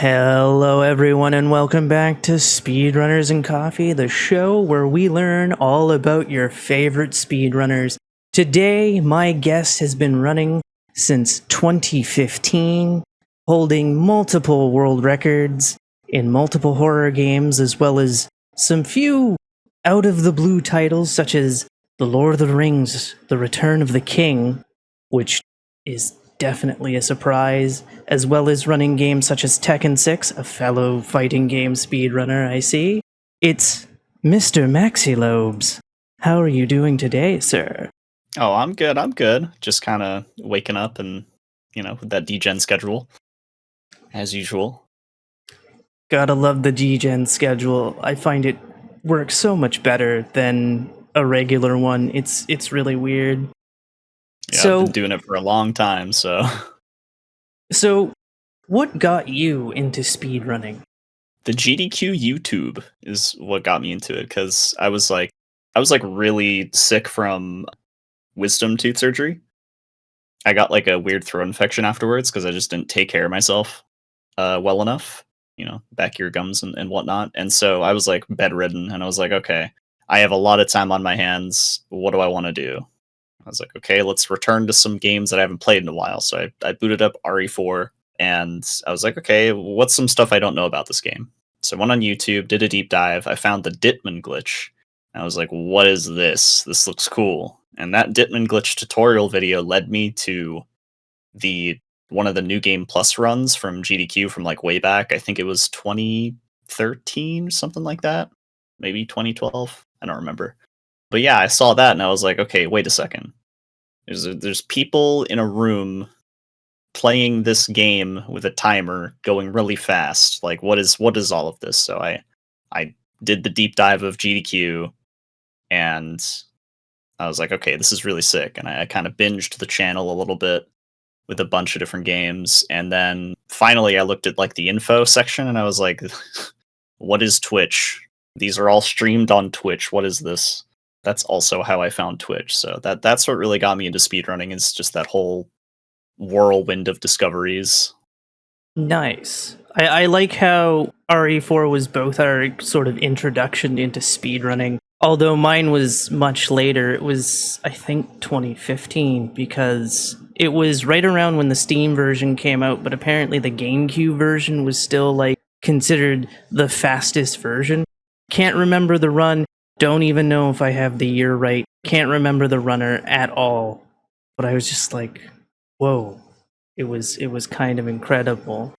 Hello, everyone, and welcome back to Speedrunners and Coffee, the show where we learn all about your favorite speedrunners. Today, my guest has been running since 2015, holding multiple world records in multiple horror games, as well as some few out-of-the-blue titles, such as The Lord of the Rings, The Return of the King, which is definitely a surprise, as well as running games such as Tekken 6, a fellow fighting game speedrunner I see. It's Mr. Maxylobes. How are you doing today, sir? Oh, I'm good. I'm good. Just kind of waking up and, with that degen schedule, as usual. Gotta love the G-Gen schedule. I find it works so much better than a regular one. It's really weird. Yeah, I've been doing it for a long time, so. So, what got you into speedrunning? The GDQ YouTube is what got me into it, because I was like really sick from wisdom tooth surgery. I got like a weird throat infection afterwards because I just didn't take care of myself well enough, back ear gums and whatnot. And so I was like bedridden, and I was like, okay, I have a lot of time on my hands. What do I want to do? I was like, okay, let's return to some games that I haven't played in a while. So I booted up RE4, and I was like, okay, what's some stuff I don't know about this game? So I went on YouTube, did a deep dive. I found the Ditman glitch. And I was like, what is this? This looks cool. And that Ditman glitch tutorial video led me to one of the New Game Plus runs from GDQ from like way back. I think it was 2013, something like that. Maybe 2012. I don't remember. But yeah, I saw that and I was like, okay, wait a second. There's people in a room playing this game with a timer going really fast. Like, what is all of this? So I did the deep dive of GDQ, and I was like, okay, this is really sick. And I kind of binged the channel a little bit with a bunch of different games. And then finally I looked at like the info section and I was like, what is Twitch? These are all streamed on Twitch. What is this? That's also how I found Twitch. So that's what really got me into speedrunning, is just that whole whirlwind of discoveries. Nice. I like how RE4 was both our sort of introduction into speedrunning. Although mine was much later. It was, I think, 2015, because it was right around when the Steam version came out, but apparently the GameCube version was still, like, considered the fastest version. Can't remember the run. Don't even know if I have the year right. Can't remember the runner at all. But I was just like, whoa. It was kind of incredible.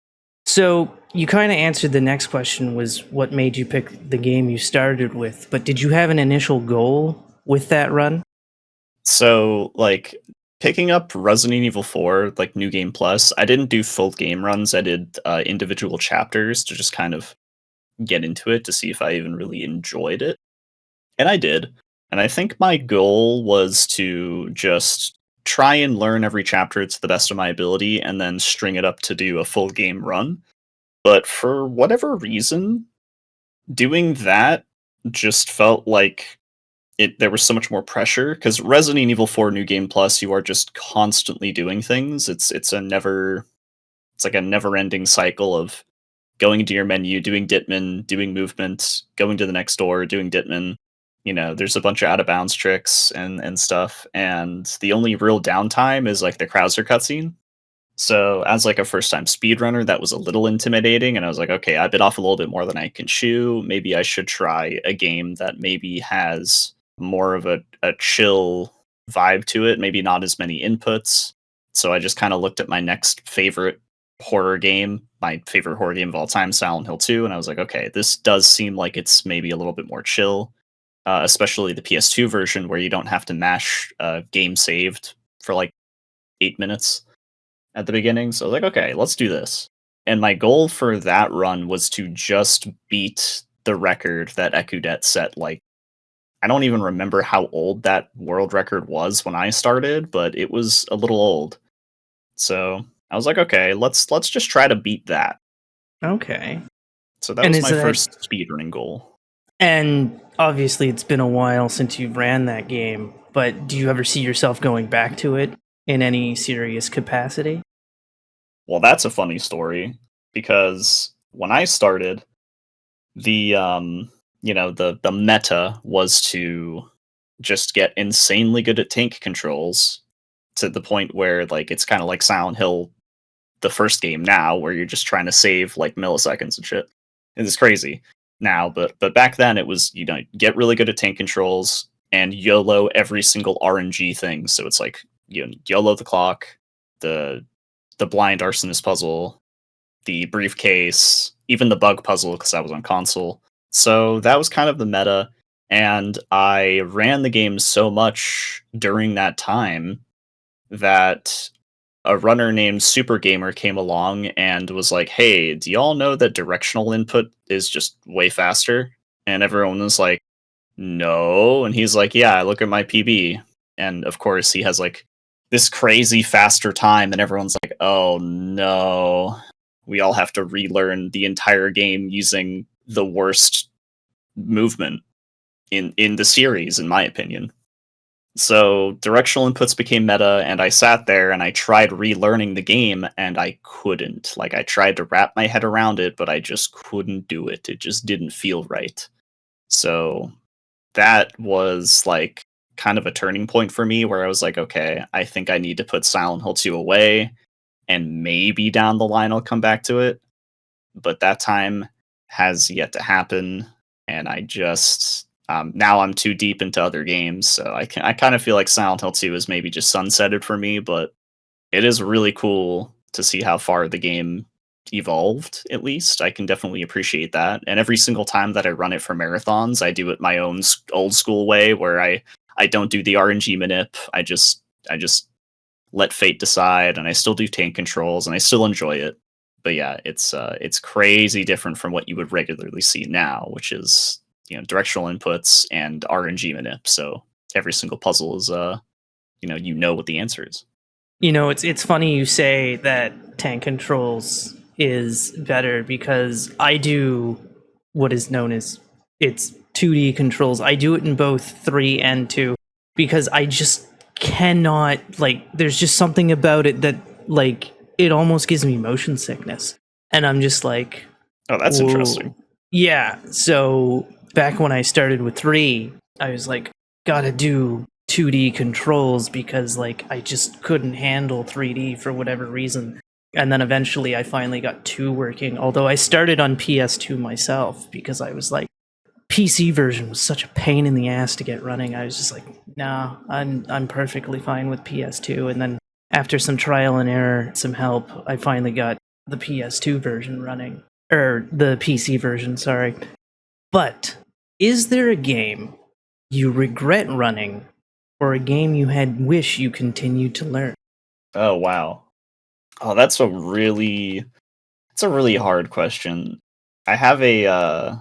So you kind of answered the next question, was what made you pick the game you started with, but did you have an initial goal with that run? So, like, picking up Resident Evil 4, like, New Game Plus, I didn't do full game runs. I did individual chapters to just kind of get into it to see if I even really enjoyed it. And I did. And I think my goal was to just try and learn every chapter to the best of my ability and then string it up to do a full game run. But for whatever reason, doing that just felt like there was so much more pressure, because Resident Evil 4 New Game Plus, you are just constantly doing things. It's like a never-ending cycle of going to your menu, doing Ditman, doing movement, going to the next door, doing Ditman. There's a bunch of out-of-bounds tricks and stuff, and the only real downtime is like the Krauser cutscene. So as like a first-time speedrunner, that was a little intimidating, and I was like, okay, I bit off a little bit more than I can chew. Maybe I should try a game that maybe has more of a chill vibe to it, maybe not as many inputs. So I just kind of looked at my next favorite horror game, my favorite horror game of all time, Silent Hill 2, and I was like, okay, this does seem like it's maybe a little bit more chill, especially the PS2 version where you don't have to mash game saved for like 8 minutes at the beginning. So I was like, okay, let's do this. And my goal for that run was to just beat the record that Ekudet set. Like, I don't even remember how old that world record was when I started, but it was a little old. So I was like, okay, let's just try to beat that. Okay. So that was my first speedrunning goal. And obviously it's been a while since you ran that game, but do you ever see yourself going back to it in any serious capacity? Well, that's a funny story, because when I started, the the meta was to just get insanely good at tank controls to the point where like it's kind of like Silent Hill, the first game now, where you're just trying to save like milliseconds and shit. And it's crazy now, but back then it was, get really good at tank controls and YOLO every single RNG thing. So it's like, YOLO the clock, the blind arsonist puzzle, the briefcase, even the bug puzzle because I was on console. So that was kind of the meta, and I ran the game so much during that time that a runner named Super Gamer came along and was like, "Hey, do y'all know that directional input is just way faster?" And everyone was like, "No." And he's like, "Yeah, look at my PB." And of course, he has like this crazy faster time, and everyone's like, "Oh no." We all have to relearn the entire game using the worst movement in the series, in my opinion. So directional inputs became meta, and I sat there and I tried relearning the game, and I couldn't. Like, I tried to wrap my head around it, but I just couldn't do it. It just didn't feel right. So that was like kind of a turning point for me where I was like, okay, I think I need to put Silent Hill 2 away, and maybe down the line I'll come back to it. But that time has yet to happen, and I just now I'm too deep into other games, so I kind of feel like Silent Hill 2 is maybe just sunsetted for me, but it is really cool to see how far the game evolved. At least I can definitely appreciate that. And every single time that I run it for marathons, I do it my own old school way, where I don't do the RNG manip. I just let fate decide, and I still do tank controls, and I still enjoy it. But yeah, it's crazy different from what you would regularly see now, which is directional inputs and RNG manip. So every single puzzle is what the answer is. It's funny you say that tank controls is better because I do what is known as it's 2D controls. I do it in both 3 and 2 because I just cannot, like, there's just something about it that, like, it almost gives me motion sickness. And I'm just like, Oh, that's whoa. interesting. Yeah, so back when I started with 3, I was like, gotta do 2D controls because like I just couldn't handle 3D for whatever reason. And then eventually I finally got 2 working, although I started on PS2 myself because I was like, PC version was such a pain in the ass to get running. I was just like, nah, I'm perfectly fine with PS2. And then after some trial and error, some help, I finally got the PS2 version running. Or the PC version, sorry. But is there a game you regret running or a game you had wish you continued to learn? Oh wow. Oh, it's a really hard question. I have a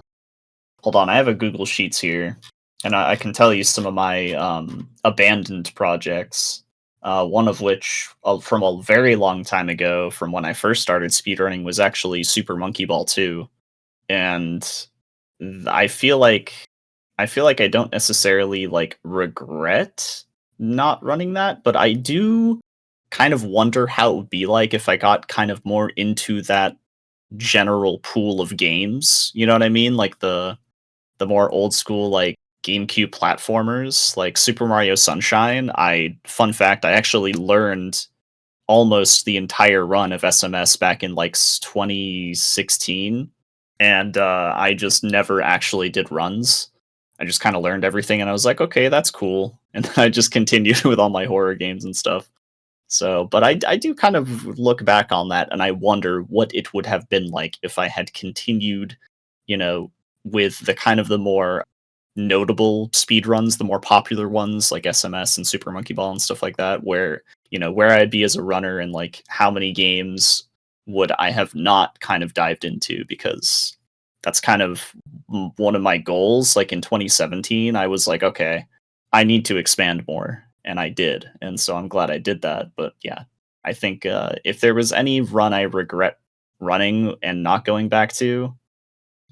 hold on, I have a Google Sheets here, and I can tell you some of my abandoned projects. One of which, from a very long time ago, from when I first started speedrunning, was actually Super Monkey Ball 2. And I feel like I don't necessarily like regret not running that, but I do kind of wonder how it would be like if I got kind of more into that general pool of games. You know what I mean? Like the more old school like GameCube platformers, like Super Mario Sunshine. Fun fact, I actually learned almost the entire run of SMS back in like 2016, and I just never actually did runs. I just kind of learned everything, and I was like, okay, that's cool, and then I just continued with all my horror games and stuff. So, but I do kind of look back on that, and I wonder what it would have been like if I had continued, you know, with the kind of the more notable speed runs, the more popular ones like SMS and Super Monkey Ball and stuff like that, where I'd be as a runner, and like how many games would I have not kind of dived into, because that's kind of one of my goals. Like in 2017, I was like, okay, I need to expand more, and I did, and so I'm glad I did that. But yeah, I think if there was any run I regret running and not going back to,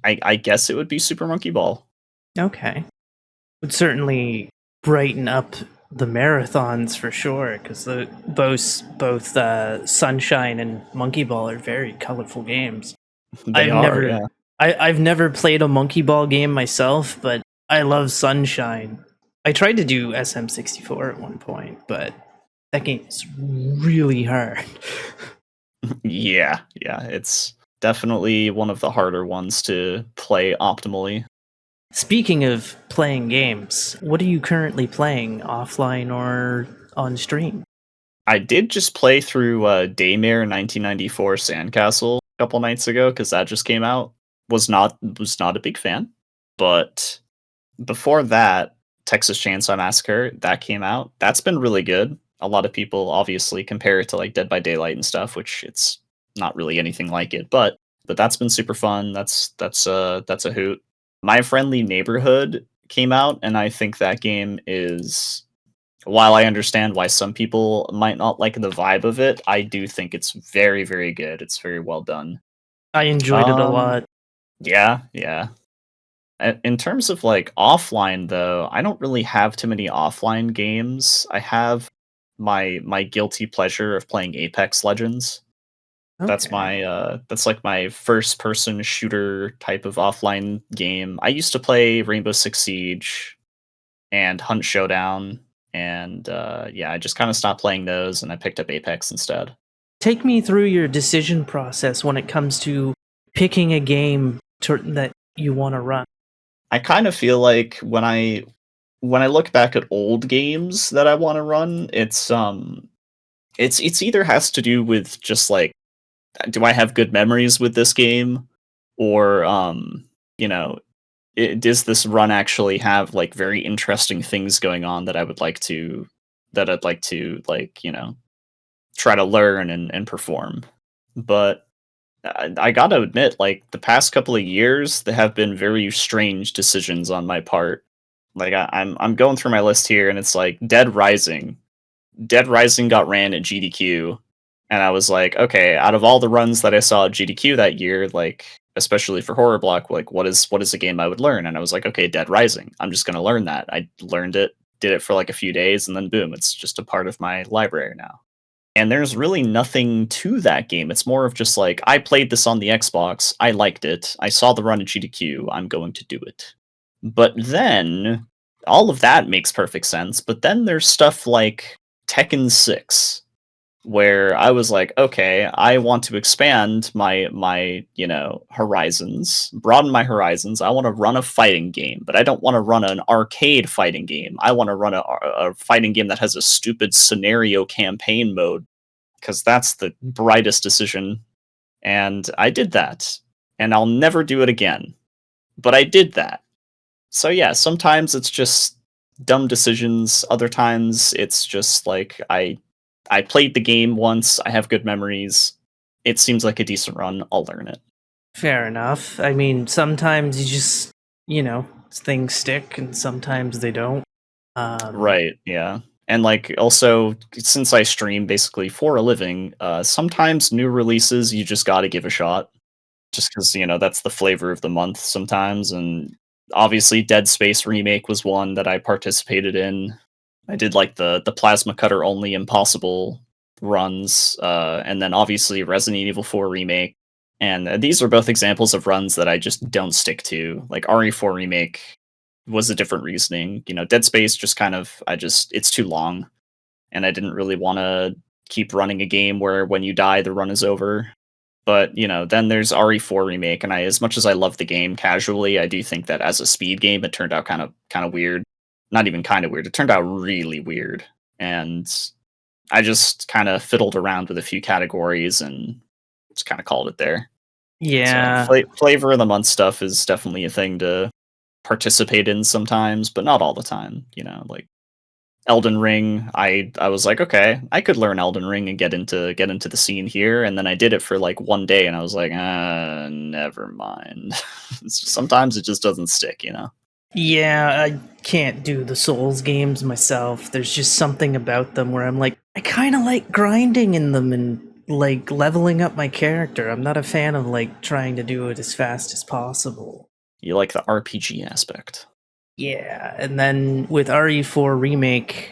I guess it would be Super Monkey Ball. Okay. Would certainly brighten up the marathons for sure, because both Sunshine and Monkey Ball are very colorful games. They I've are, never yeah. I've never played a monkey ball game myself, but I love Sunshine. I tried to do SM64 at one point, but that game is really hard. Yeah, yeah, it's definitely one of the harder ones to play optimally. Speaking of playing games, what are you currently playing offline or on stream? I did just play through Daymare 1994 Sandcastle a couple nights ago because that just came out. Was not a big fan, but before that, Texas Chainsaw Massacre that came out. That's been really good. A lot of people obviously compare it to like Dead by Daylight and stuff, which it's not really anything like it, but that's been super fun. That's a hoot. My Friendly Neighborhood came out, and I think that game is, while I understand why some people might not like the vibe of it, I do think it's very, very good. It's very well done. I enjoyed it a Um, lot. yeah, yeah. In terms of like offline though, I don't really have too many offline games. I have my guilty pleasure of playing Apex Legends. Okay. That's like my first person shooter type of offline game. I used to play Rainbow Six Siege and Hunt Showdown, and yeah, I just kind of stopped playing those and I picked up Apex instead. Take me through your decision process when it comes to picking a game that you want to run. I kind of feel like when I look back at old games that I want to run, it's either has to do with just like, do I have good memories with this game, or you know, does this run actually have like very interesting things going on that I'd like to like, try to learn and perform. But I gotta admit, like the past couple of years, there have been very strange decisions on my part. Like I'm going through my list here, and it's like Dead Rising. Dead Rising got ran at GDQ, and I was like, okay, out of all the runs that I saw at GDQ that year, like especially for Horror Block, like what is a game I would learn? And I was like, okay, Dead Rising. I'm just gonna learn that. I learned it, did it for like a few days, and then boom, it's just a part of my library now. And there's really nothing to that game. It's more of just like, I played this on the Xbox, I liked it, I saw the run at GDQ, I'm going to do it. But then all of that makes perfect sense, but then there's stuff like Tekken 6, where I was like, okay, I want to expand my horizons, broaden my horizons. I want to run a fighting game, but I don't want to run an arcade fighting game. I want to run a fighting game that has a stupid scenario campaign mode, because that's the brightest decision. And I did that, and I'll never do it again. But I did that. So yeah, sometimes it's just dumb decisions. Other times it's just like I played the game once. I have good memories. It seems like a decent run. I'll learn it. Fair enough. I mean, sometimes you just, things stick and sometimes they don't. Um, Right. Yeah. And like also, since I stream basically for a living, sometimes new releases you just got to give a shot, just because that's the flavor of the month sometimes. And obviously, Dead Space remake was one that I participated in. I did like the plasma cutter only impossible runs, and then obviously Resident Evil 4 remake. And these are both examples of runs that I just don't stick to. Like RE4 remake was a different reasoning. Dead Space just kind of, it's too long, and I didn't really want to keep running a game where when you die the run is over. But then there's RE4 remake, and as much as I love the game casually, I do think that as a speed game, it turned out kind of weird. Not even kind of weird. It turned out really weird, and I just kind of fiddled around with a few categories and just kind of called it there. So yeah. flavor of the month stuff is definitely a thing to participate in sometimes, but not all the time. Like Elden Ring, I was like, okay, I could learn Elden Ring and get into the scene here, and then I did it for like one day, and I was like, never mind. Sometimes it just doesn't stick. Yeah, I can't do the Souls games myself. There's just something about them where I'm like, I kind of like grinding in them and like leveling up my character. I'm not a fan of like trying to do it as fast as possible. You like the RPG aspect. Yeah, and then with RE4 remake,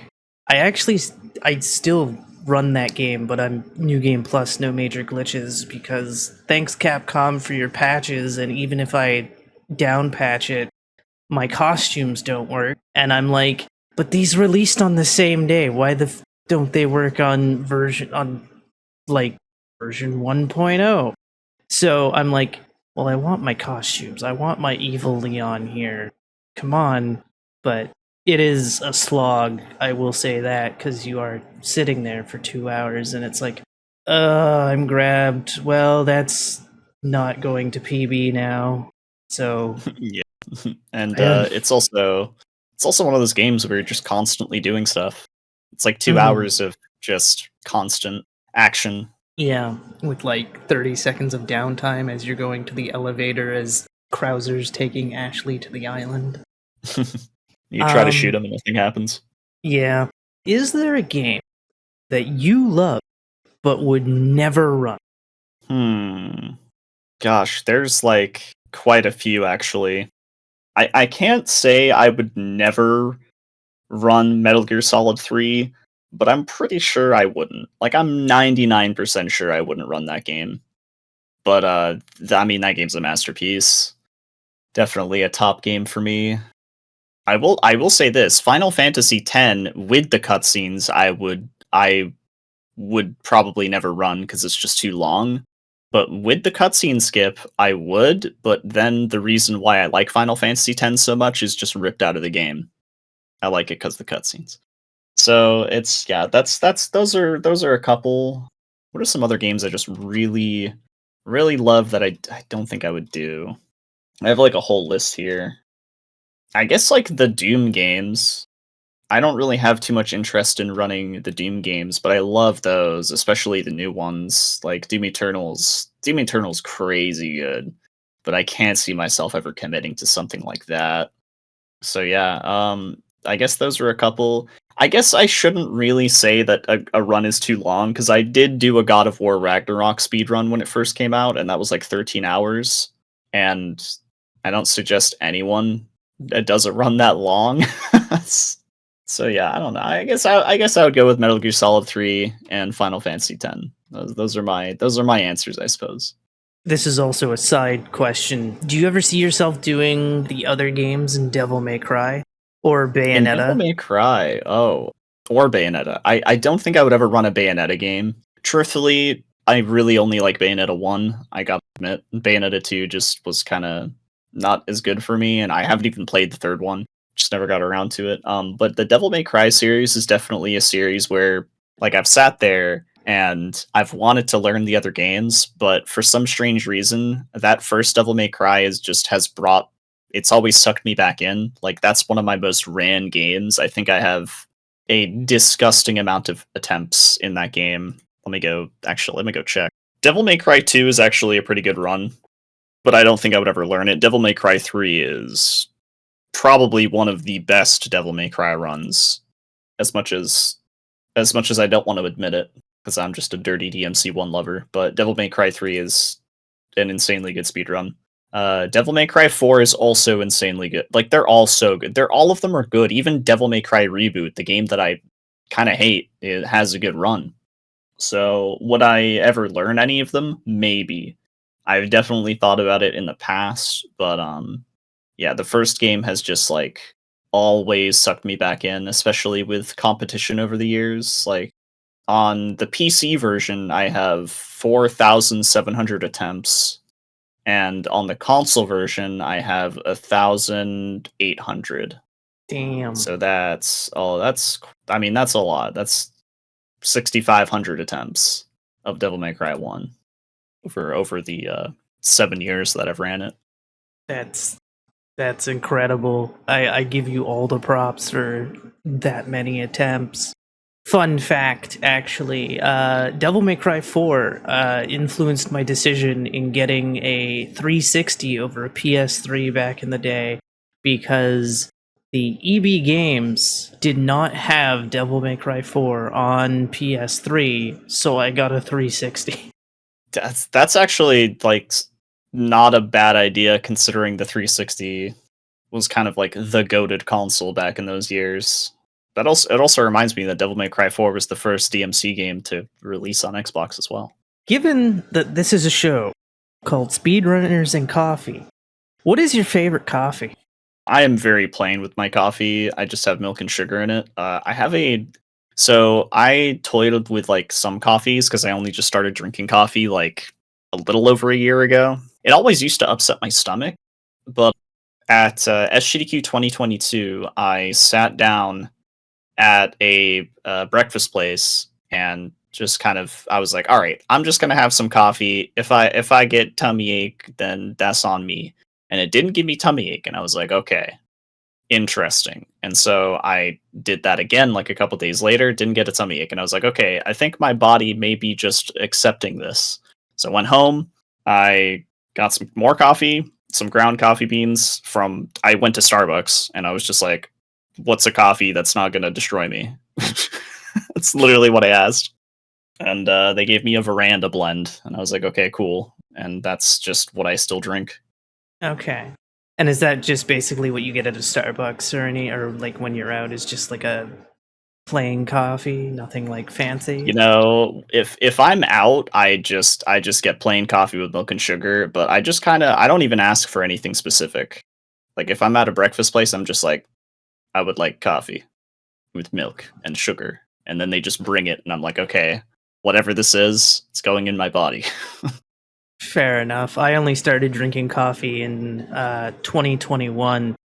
I actually I still run that game, but I'm New Game Plus, no major glitches, because thanks Capcom for your patches, and even if I down patch it, my costumes don't work. And I'm like, but these released on the same day. Why don't they work on like version 1.0? So I'm like, well, I want my costumes. I want my evil Leon here. Come on. But it is a slog, I will say that, because you are sitting there for 2 hours and it's like, I'm grabbed. Well, that's not going to PB now. So Yeah. And man. it's also one of those games where you're just constantly doing stuff. It's like 2 Mhm. hours of just constant action. Yeah, with like 30 seconds of downtime as you're going to the elevator as Krauser's taking Ashley to the island. You try to shoot him and nothing happens. Yeah. Is there a game that you love but would never run? Gosh, there's like quite a few actually. I can't say I would never run Metal Gear Solid 3, but I'm pretty sure I wouldn't. Like I'm 99% sure I wouldn't run that game. But I mean that game's a masterpiece. Definitely a top game for me. I will say this, Final Fantasy X with the cutscenes I would probably never run because it's just too long. But with the cutscene skip, I would, but then the reason why I like Final Fantasy X so much is just ripped out of the game. I like it because the cutscenes. So it's yeah, that's those are a couple. What are some other games I just really really love that I don't think I would do? I have like a whole list here. I guess like the Doom games. I don't really have too much interest in running the Doom games, but I love those, especially the new ones like Doom Eternals. Doom Eternals crazy good, but I can't see myself ever committing to something like that. So yeah, I guess those are a couple. I guess I shouldn't really say that a run is too long because I did do a God of War Ragnarok speedrun when it first came out, and that was like 13 hours. And I don't suggest anyone that does a run that long. So yeah, I don't know. I guess I would go with Metal Gear Solid 3 and Final Fantasy 10. Those are my answers, I suppose. This is also a side question. Do you ever see yourself doing the other games in Devil May Cry or In Devil Bayonetta? May Cry, oh, or Bayonetta. I don't think I would ever run a Bayonetta game. Truthfully, I really only like Bayonetta 1. I gotta admit, Bayonetta 2 just was kind of not as good for me, and I haven't even played the third one. Just never got around to it. But the Devil May Cry series is definitely a series where, like, I've sat there and I've wanted to learn the other games, but for some strange reason, that first Devil May Cry has brought it's always sucked me back in. Like that's one of my most ran games. I think I have a disgusting amount of attempts in that game. Let me go check. Devil May Cry 2 is actually a pretty good run, but I don't think I would ever learn it. Devil May Cry 3 is probably one of the best Devil May Cry runs, as much as I don't want to admit it, because I'm just a dirty DMC1 lover, but Devil May Cry 3 is an insanely good speedrun. Devil May Cry 4 is also insanely good. Like they're all so good. All of them are good. Even Devil May Cry Reboot, the game that I kind of hate, it has a good run. So would I ever learn any of them? Maybe. I've definitely thought about it in the past, but yeah, the first game has just like always sucked me back in, especially with competition over the years. Like on the PC version, I have 4,700 attempts, and on the console version, I have 1,800. Damn. So I mean, that's a lot. That's 6,500 attempts of Devil May Cry 1 over the 7 years that I've ran it. That's that's incredible. I give you all the props for that many attempts. Fun fact, actually, Devil May Cry 4 influenced my decision in getting a 360 over a PS3 back in the day because the EB Games did not have Devil May Cry 4 on PS3, so I got a 360. That's actually like not a bad idea considering the 360 was kind of like the goated console back in those years. it also reminds me that Devil May Cry 4 was the first DMC game to release on Xbox as well. Given that this is a show called Speedrunners and Coffee, what is your favorite coffee? I am very plain with my coffee. I just have milk and sugar in it. So I toyed with like some coffees because I only just started drinking coffee like a little over a year ago. It always used to upset my stomach, but at SGDQ 2022, I sat down at a breakfast place and just kind of I was like, all right, I'm just gonna have some coffee. If I get tummy ache, then that's on me. And it didn't give me tummy ache, and I was like, okay, interesting. And so I did that again like a couple days later, didn't get a tummy ache, and I was like, okay, I think my body may be just accepting this. So I went home, I got some more coffee, some ground coffee beans from I went to Starbucks and I was just like, what's a coffee that's not going to destroy me? That's literally what I asked. And they gave me a veranda blend and I was like, okay, cool. And that's just what I still drink. Okay. And is that just basically what you get at a Starbucks or like when you're out is just like a plain coffee, nothing like fancy? You know, if I'm out, I just get plain coffee with milk and sugar, but I just kind of I don't even ask for anything specific. Like if I'm at a breakfast place, I'm just like I would like coffee with milk and sugar. And then they just bring it and I'm like, okay, whatever this is, it's going in my body. Fair enough. I only started drinking coffee in 2021.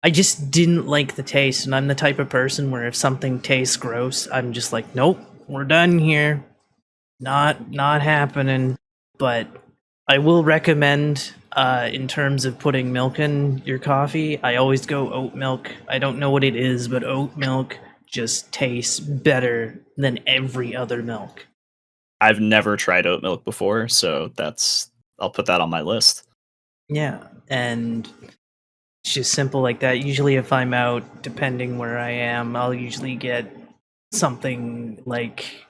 I just didn't like the taste, and I'm the type of person where if something tastes gross, I'm just like, nope, we're done here. Not happening. But I will recommend, in terms of putting milk in your coffee, I always go oat milk. I don't know what it is, but oat milk just tastes better than every other milk. I've never tried oat milk before, so I'll put that on my list. Yeah, and it's just simple like that. Usually, if I'm out, depending where I am, I'll usually get something like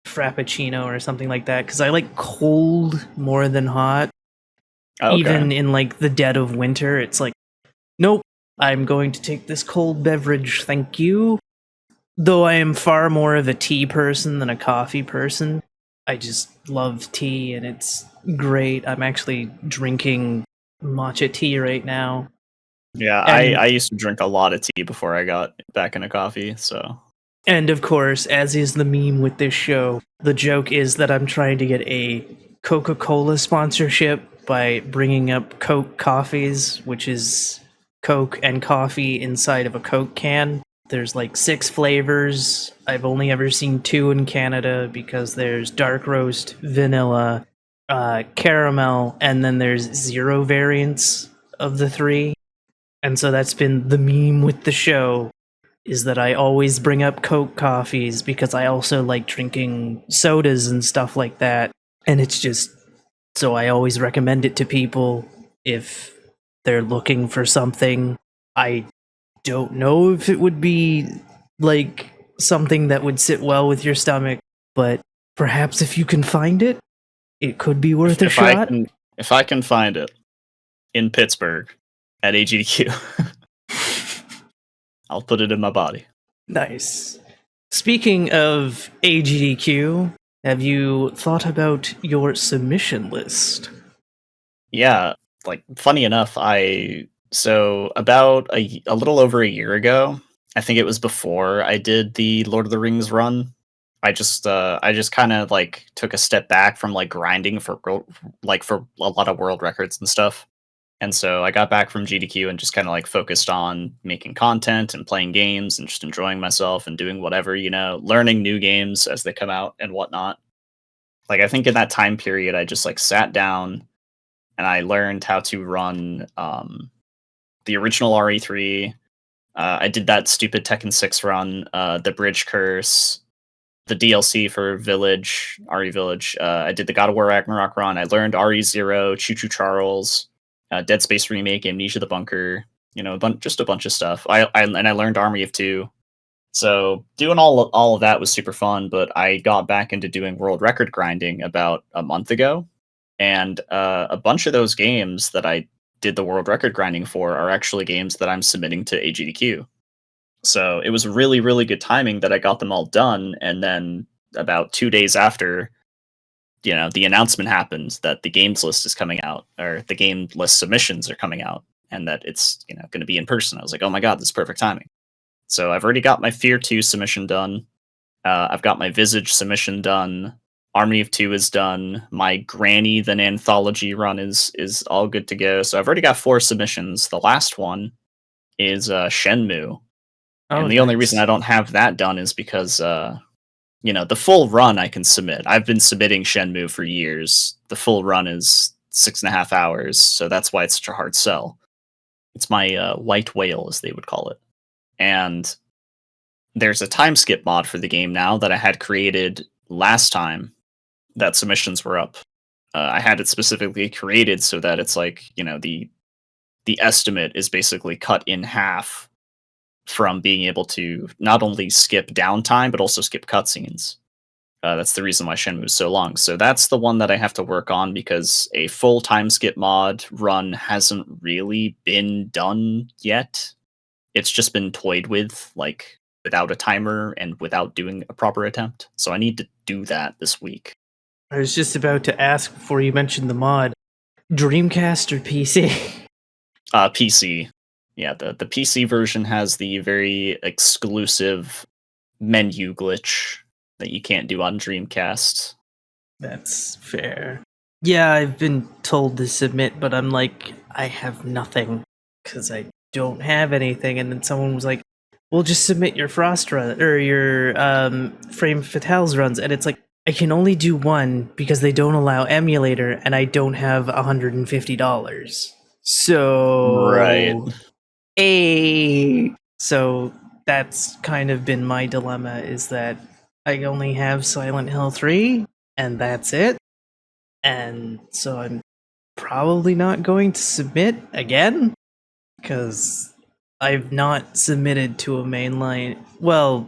Frappuccino or something like that because I like cold more than hot. Okay. Even in like the dead of winter, it's like, nope, I'm going to take this cold beverage, thank you. Though I am far more of a tea person than a coffee person. I just love tea and it's great. I'm actually drinking matcha tea right now. Yeah, I And used to drink a lot of tea before I got back into coffee, so and of course, as is the meme with this show, the joke is that I'm trying to get a Coca-Cola sponsorship by bringing up Coke coffees, which is Coke and coffee inside of a Coke can. There's like 6 flavors. I've only ever seen 2 in Canada because there's dark roast, vanilla, caramel, and then there's 0 variants of the 3. And so that's been the meme with the show is that I always bring up Coke coffees because I also like drinking sodas and stuff like that. And it's just so I always recommend it to people if they're looking for something. I don't know if it would be like something that would sit well with your stomach, but perhaps if you can find it, it could be worth a if I shot. can if I can find it in Pittsburgh at AGDQ, I'll put it in my body. Nice. Speaking of AGDQ, have you thought about your submission list? Yeah, like funny enough, about a little over a year ago, I think it was before I did the Lord of the Rings run. I just kind of like took a step back from like grinding for a lot of world records and stuff. And so I got back from GDQ and just kind of like focused on making content and playing games and just enjoying myself and doing whatever, learning new games as they come out and whatnot. Like I think in that time period I just like sat down and I learned how to run the original RE3. I did that stupid Tekken 6 run, the Bridge Curse, the DLC for Village, RE Village. I did the God of War Ragnarok run. I learned RE0, Choo Choo Charles, Dead Space Remake, Amnesia the Bunker, just a bunch of stuff. I learned Army of Two. So doing all of that was super fun, but I got back into doing world record grinding about a month ago, and a bunch of those games that I did the world record grinding for are actually games that I'm submitting to AGDQ. So it was really, really good timing that I got them all done. And then about 2 days after, the announcement happened that the games list is coming out, or the game list submissions are coming out, and that it's going to be in person. I was like, oh my god, this is perfect timing. So I've already got my Fear 2 submission done. I've got my Visage submission done. Army of Two is done. My Granny then anthology run is all good to go. So I've already got 4 submissions. The last one is Shenmue, Oh, and the only reason nice. I don't have that done is because the full run I can submit. I've been submitting Shenmue for years. The full run is 6.5 hours, so that's why it's such a hard sell. It's my white whale, as they would call it. And there's a time skip mod for the game now that I had created last time that submissions were up. I had it specifically created so that it's like, the estimate is basically cut in half from being able to not only skip downtime but also skip cutscenes. That's the reason why Shenmue is so long. So that's the one that I have to work on because a full time skip mod run hasn't really been done yet. It's just been toyed with, like without a timer and without doing a proper attempt. So I need to do that this week. I was just about to ask before you mentioned the mod. Dreamcast or PC? PC. Yeah, the PC version has the very exclusive menu glitch that you can't do on Dreamcast. That's fair. Yeah, I've been told to submit, but I'm like, I have nothing because I don't have anything. And then someone was like, "Well, just submit your Frost run or your Frame Fatales runs," and it's like I can only do one because they don't allow emulator, and I don't have $150. Right. So, so that's kind of been my dilemma: is that I only have Silent Hill 3, and that's it. And so I'm probably not going to submit again because I've not submitted to a mainline. Well,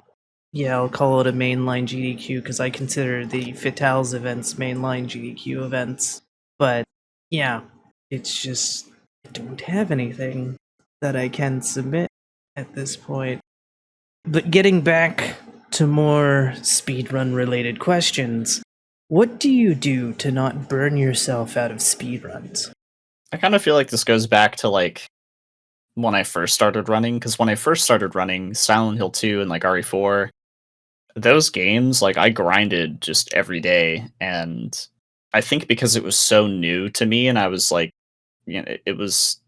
yeah, I'll call it a mainline GDQ because I consider the Fatales events mainline GDQ events. But yeah, it's just I don't have anything that I can submit at this point. But getting back to more speedrun related questions, what do you do to not burn yourself out of speedruns? I kind of feel like this goes back to like when I first started running, because when I first started running Silent Hill 2 and like RE4, those games, like I grinded just every day. And I think because it was so new to me and I was like, it was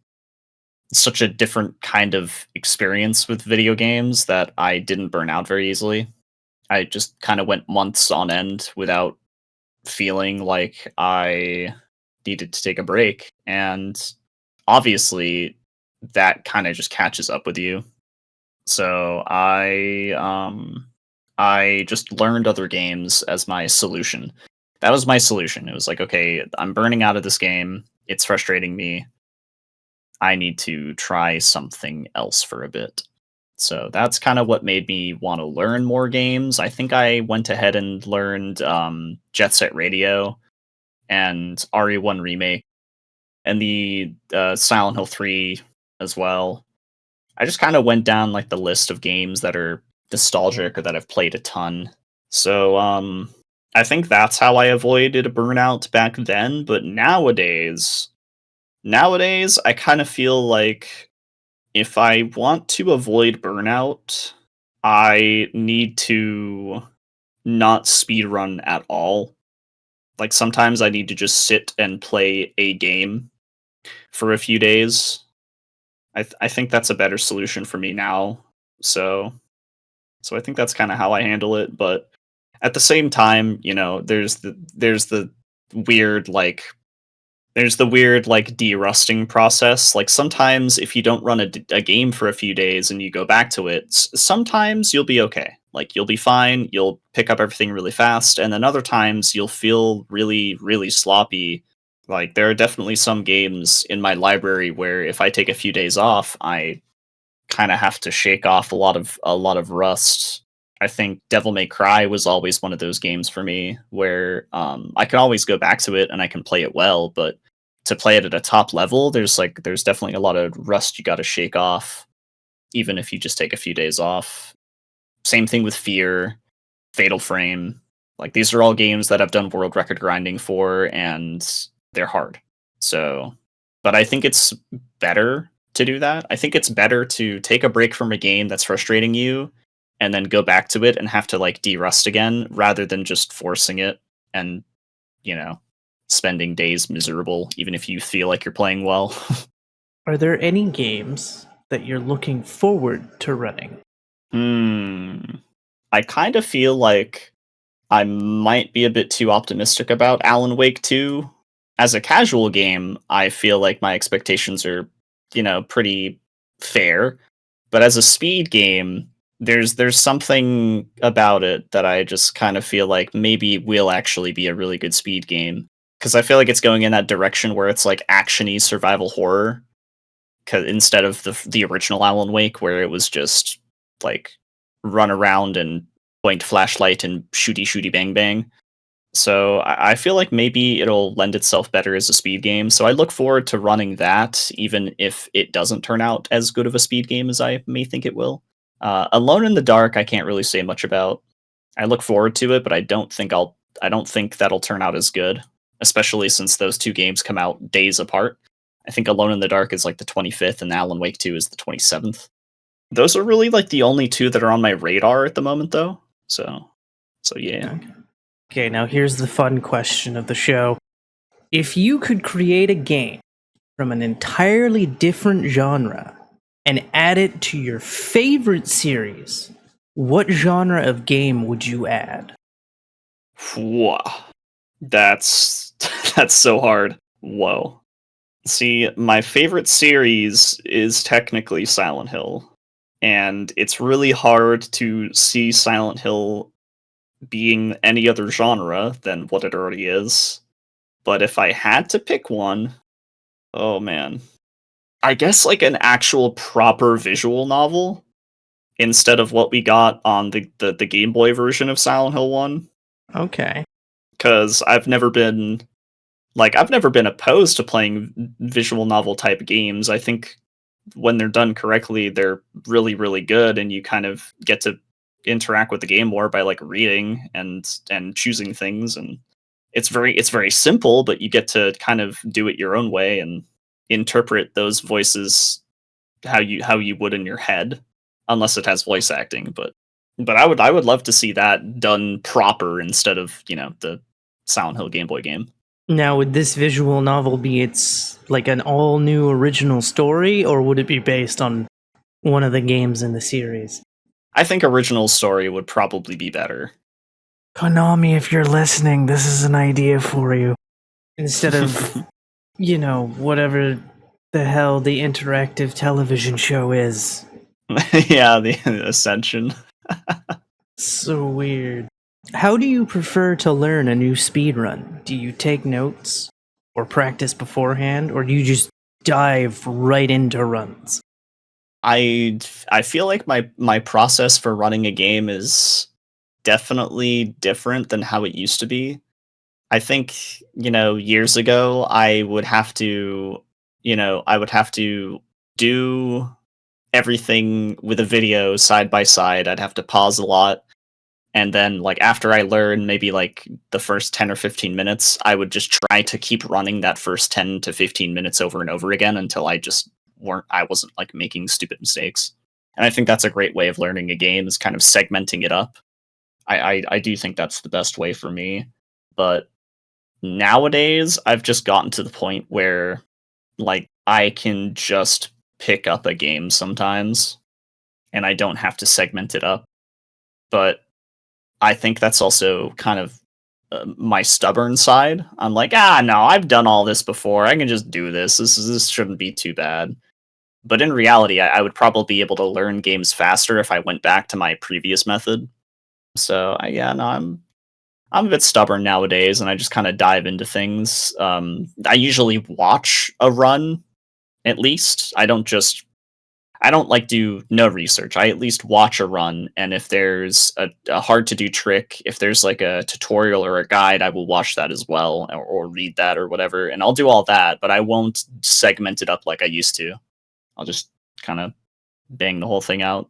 such a different kind of experience with video games that I didn't burn out very easily. I just kind of went months on end without feeling like I needed to take a break. And obviously, that kind of just catches up with you. So I just learned other games as my solution. That was my solution. It was like, okay, I'm burning out of this game. It's frustrating me. I need to try something else for a bit. So that's kind of what made me want to learn more games. I think I went ahead and learned Jet Set Radio and RE1 Remake and the Silent Hill 3 as well. I just kind of went down like the list of games that are nostalgic or that I've played a ton. So I think that's how I avoided a burnout back then, but nowadays I kind of feel like if I want to avoid burnout, I need to not speedrun at all. Like sometimes I need to just sit and play a game for a few days. I think that's a better solution for me now. So I think that's kind of how I handle it. But at the same time, there's the weird like derusting process. Like sometimes if you don't run a game for a few days and you go back to it, sometimes you'll be okay. Like you'll be fine. You'll pick up everything really fast, and then other times you'll feel really, really sloppy. Like there are definitely some games in my library where if I take a few days off, I kind of have to shake off a lot of rust. I think Devil May Cry was always one of those games for me where I can always go back to it and I can play it well, but to play it at a top level, there's definitely a lot of rust you got to shake off. even if you just take a few days off. Same thing with Fear, Fatal Frame. Like, these are all games that I've done world record grinding for, and they're hard. So, but I think it's better to do that. I think it's better to take a break from a game that's frustrating you and then go back to it and have to like de-rust again rather than just forcing it and, you know, spending days miserable even if you feel like you're playing well. Are there any games that you're looking forward to running? I kind of feel like I might be a bit too optimistic about Alan Wake 2. As a casual game, I feel like my expectations are, pretty fair. But as a speed game, there's something about it that I just kind of feel like maybe will actually be a really good speed game. Because I feel like it's going in that direction where it's like actiony survival horror, instead of the original Alan Wake, where it was just like run around and point flashlight and shooty bang bang. So I feel like maybe it'll lend itself better as a speed game. So I look forward to running that, even if it doesn't turn out as good of a speed game as I may think it will. Alone in the Dark, I can't really say much about. I look forward to it, but I don't think that'll turn out as good, especially since those two games come out days apart. I think Alone in the Dark is like the 25th, and Alan Wake 2 is the 27th. Those are really like the only two that are on my radar at the moment, though. So yeah. Okay, now here's the fun question of the show. If you could create a game from an entirely different genre and add it to your favorite series, what genre of game would you add? Whoa. That's that's so hard. Whoa. See, my favorite series is technically Silent Hill, and it's really hard to see Silent Hill being any other genre than what it already is. But if I had to pick one, oh man. I guess like an actual proper visual novel instead of what we got on the Game Boy version of Silent Hill 1. Okay. Because I've never been opposed to playing visual novel type games. I think when they're done correctly, they're really, really good, and you kind of get to interact with the game more by like reading and choosing things, and it's very simple, but you get to kind of do it your own way and interpret those voices how you would in your head, unless it has voice acting. But I would love to see that done proper instead of the Silent Hill Game Boy game. Now, would this visual novel be it's like an all new original story, or would it be based on one of the games in the series? I think original story would probably be better. Konami, if you're listening, this is an idea for you. Instead of, whatever the hell the interactive television show is. Yeah, the Ascension. So weird. How do you prefer to learn a new speedrun? Do you take notes or practice beforehand, or do you just dive right into runs? I feel like my process for running a game is definitely different than how it used to be. I think, years ago I would have to, do everything with a video side by side. I'd have to pause a lot. And then like after I learn maybe like the first 10 or 15 minutes, I would just try to keep running that first 10 to 15 minutes over and over again until I wasn't like making stupid mistakes. And I think that's a great way of learning a game, is kind of segmenting it up. I do think that's the best way for me. But nowadays I've just gotten to the point where like I can just pick up a game sometimes and I don't have to segment it up. But I think that's also kind of my stubborn side. I'm like, no, I've done all this before. I can just do this. This shouldn't be too bad. But in reality, I would probably be able to learn games faster if I went back to my previous method. So I'm a bit stubborn nowadays, and I just kind of dive into things. I usually watch a run at least. I don't like do no research. I at least watch a run, and if there's a hard to do trick, if there's like a tutorial or a guide, I will watch that as well, or read that or whatever, and I'll do all that, but I won't segment it up like I used to. I'll just kind of bang the whole thing out.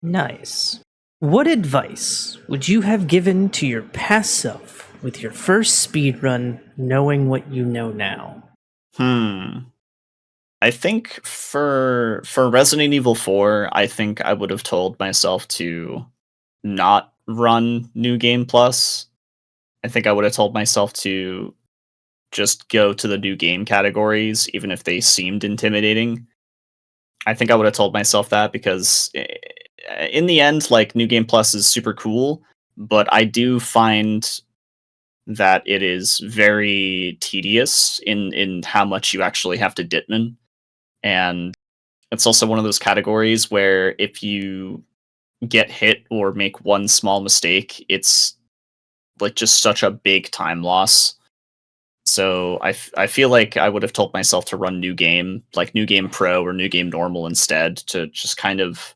Nice. What advice would you have given to your past self with your first speedrun, knowing what you know now? I think for Resident Evil 4, I think I would have told myself to not run New Game Plus. I think I would have told myself to just go to the new game categories, even if they seemed intimidating. I think I would have told myself that because in the end, like New Game Plus is super cool, but I do find that it is very tedious in how much you actually have to ditman, and it's also one of those categories where if you get hit or make one small mistake, it's like just such a big time loss. So I feel like I would have told myself to run New Game, like New Game Pro or New Game Normal instead, to just kind of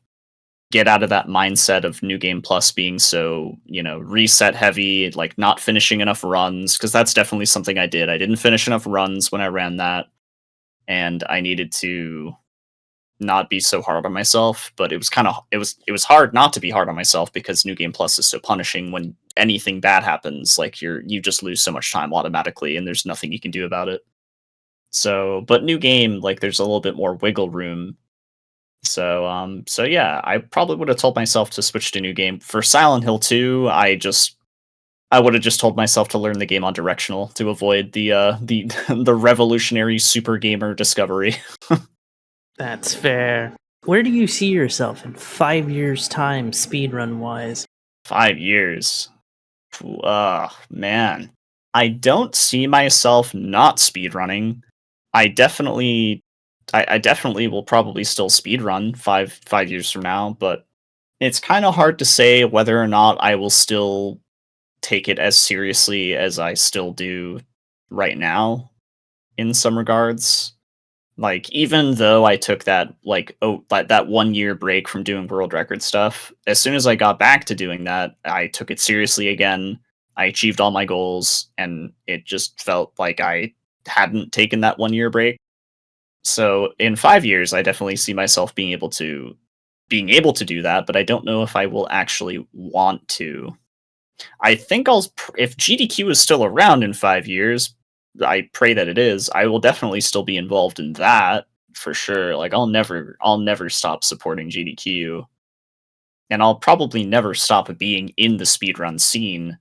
get out of that mindset of New Game Plus being so, reset heavy, like not finishing enough runs, because that's definitely something I did. I didn't finish enough runs when I ran that, and I needed to not be so hard on myself, but it was hard not to be hard on myself because New Game Plus is so punishing when anything bad happens. Like you just lose so much time automatically and there's nothing you can do about it. So, but New Game, like there's a little bit more wiggle room. So yeah, I probably would have told myself to switch to New Game. For Silent Hill 2, I would have just told myself to learn the game on directional to avoid the the revolutionary super gamer discovery. That's fair. Where do you see yourself in 5 years' time, speedrun wise? 5 years. Man. I don't see myself not speedrunning. I definitely I definitely will probably still speedrun five years from now, but it's kind of hard to say whether or not I will still take it as seriously as I still do right now in some regards. Like, even though I took that, that 1 year break from doing world record stuff, as soon as I got back to doing that, I took it seriously again. I achieved all my goals, and it just felt like I hadn't taken that 1 year break. So in 5 years, I definitely see myself being able to do that, but I don't know if I will actually want to. I think if GDQ is still around in 5 years, I pray that it is. I will definitely still be involved in that for sure. Like I'll never stop supporting GDQ, and I'll probably never stop being in the speedrun scene.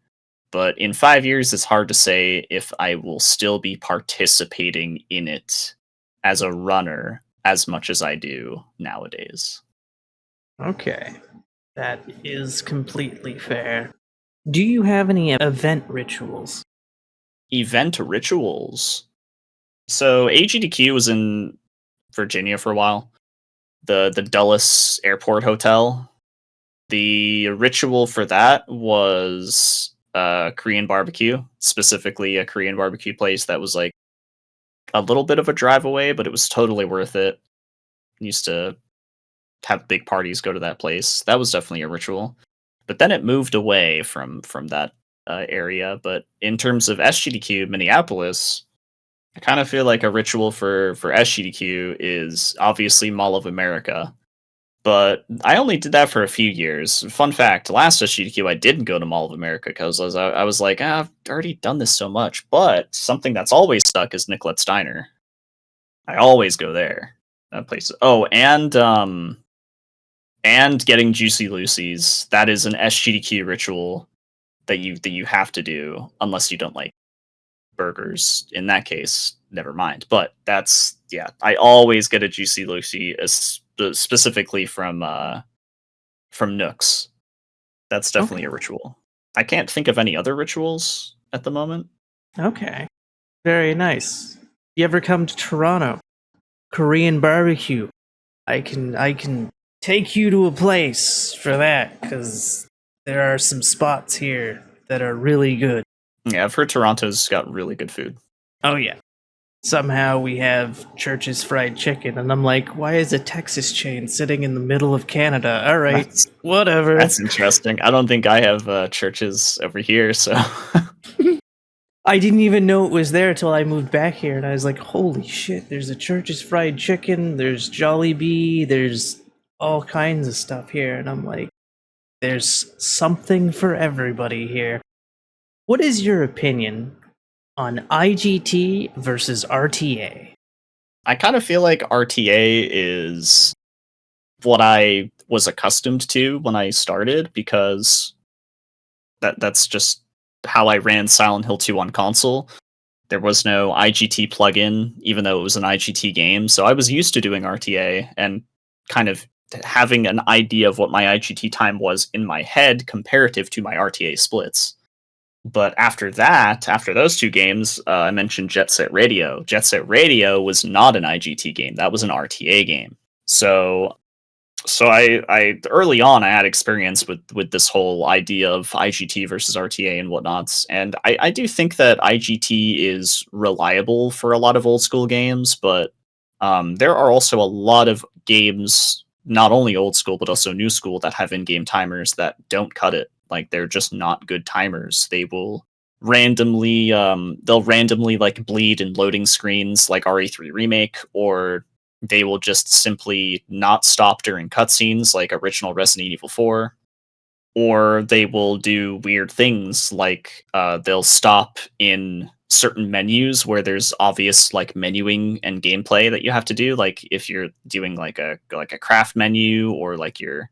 But in 5 years, it's hard to say if I will still be participating in it as a runner as much as I do nowadays. Okay, that is completely fair. Do you have any event rituals? Event rituals. So AGDQ was in Virginia for a while. The Dulles Airport Hotel. The ritual for that was Korean barbecue, specifically a Korean barbecue place that was like a little bit of a drive away, but it was totally worth it. Used to have big parties go to that place. That was definitely a ritual. But then it moved away from that area. But in terms of SGDQ Minneapolis, I kind of feel like a ritual for SGDQ is obviously Mall of America. But I only did that for a few years. Fun fact: last SGDQ I didn't go to Mall of America because I was like, I've already done this so much. But something that's always stuck is Nicolette's Diner. I always go there. That place. Oh, and getting Juicy Lucy's. That is an SGDQ ritual that you have to do unless you don't like burgers. In that case, never mind. But that's, yeah, I always get a Juicy Lucy, specifically from Nooks. That's definitely Okay. a ritual. I can't think of any other rituals at the moment. Okay. Very nice. You ever come to Toronto? Korean barbecue. I can take you to a place for that cuz there are some spots here that are really good. Yeah, I've heard Toronto's got really good food. Oh yeah. Somehow we have Church's Fried Chicken and I'm like, why is a Texas chain sitting in the middle of Canada? All right. That's Whatever. that's interesting. I don't think I have churches over here, so I didn't even know it was there till I moved back here, and I was like, "Holy shit! There's a Church's Fried Chicken. There's Jollibee. There's all kinds of stuff here, and I'm like, there's something for everybody here. What is your opinion on IGT versus RTA? I kind of feel like RTA is what I was accustomed to when I started, because that's just how I ran Silent Hill 2 on console. There was no IGT plugin, even though it was an IGT game, so I was used to doing RTA and kind of having an idea of what my IGT time was in my head comparative to my RTA splits. But after that, after those two games, I mentioned Jet Set Radio. Jet Set Radio was not an IGT game; that was an RTA game. So I early on I had experience with this whole idea of IGT versus RTA and whatnots, and I do think that IGT is reliable for a lot of old school games, but there are also a lot of games, not only old school but also new school, that have in-game timers that don't cut it. Like, they're just not good timers. They'll randomly like bleed in loading screens like RE3 Remake, or they will just simply not stop during cutscenes like original Resident Evil 4, or they will do weird things like they'll stop in certain menus where there's obvious like menuing and gameplay that you have to do, like if you're doing like a craft menu, or like you're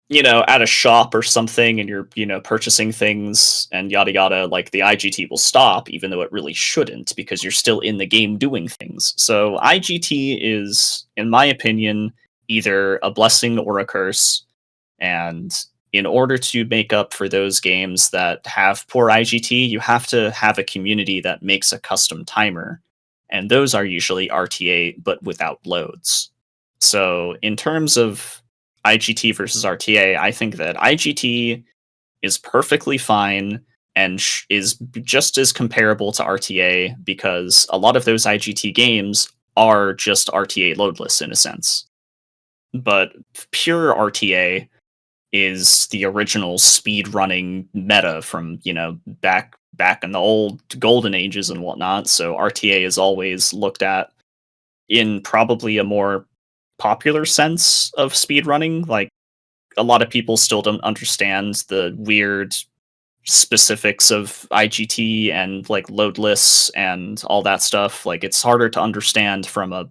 at a shop or something and you're purchasing things and yada yada, like the IGT will stop even though it really shouldn't, because you're still in the game doing things. So IGT is, in my opinion, either a blessing or a curse, and in order to make up for those games that have poor IGT, you have to have a community that makes a custom timer, and those are usually RTA but without loads. So in terms of IGT versus RTA, I think that IGT is perfectly fine and is just as comparable to RTA, because a lot of those IGT games are just RTA loadless in a sense. But pure RTA is the original speed running meta from back in the old golden ages and whatnot. So RTA is always looked at in probably a more popular sense of speedrunning. Like, a lot of people still don't understand the weird specifics of IGT and like loadless and all that stuff. Like, it's harder to understand from a